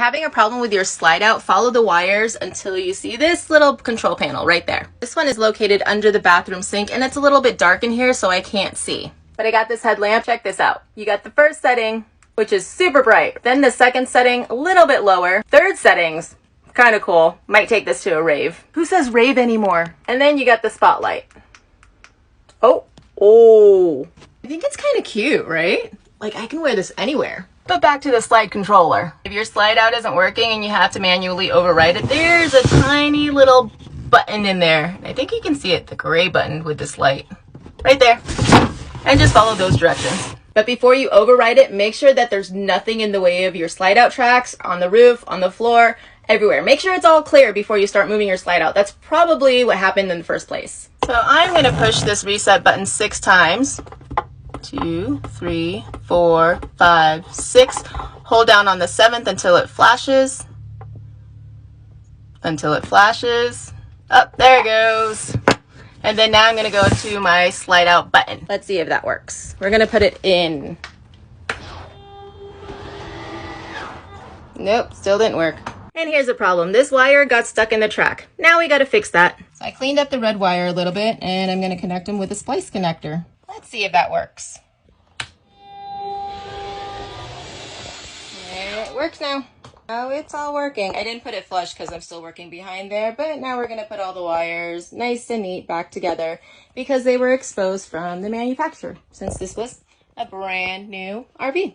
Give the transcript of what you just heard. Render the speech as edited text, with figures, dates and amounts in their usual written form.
having a problem with your slide out, follow the wires until you see this little control panel right there. This one is located under the bathroom sink and it's a little bit dark in here so I can't see. But I got this headlamp. Check this out. You got the first setting, which is super bright. Then the second setting, a little bit lower. Third settings, kind of cool. Might take this to a rave. Who says rave anymore? And then you got the spotlight. Oh. I think it's kind of cute, right? Like I can wear this anywhere. But back to the slide controller. If your slide out isn't working and you have to manually override it, there's a tiny little button in there. I think you can see it, the gray button with this light. Right there. And just follow those directions. But before you override it, make sure that there's nothing in the way of your slide out tracks, on the roof, on the floor, everywhere. Make sure it's all clear before you start moving your slide out. That's probably what happened in the first place. So I'm going to push this reset button 6 times. 2, 3, 4, 5, 6. Hold down on the 7th until it flashes. Up, there it goes. And then now I'm going to go to my slide out button. Let's see if that works. We're going to put it in. Nope, still didn't work. And here's the problem. This wire got stuck in the track. Now we got to fix that. So I cleaned up the red wire a little bit and I'm going to connect them with a splice connector. Let's see if that works. It works now. Oh, it's all working. I didn't put it flush because I'm still working behind there, but now we're going to put all the wires nice and neat back together because they were exposed from the manufacturer since this was a brand new RV.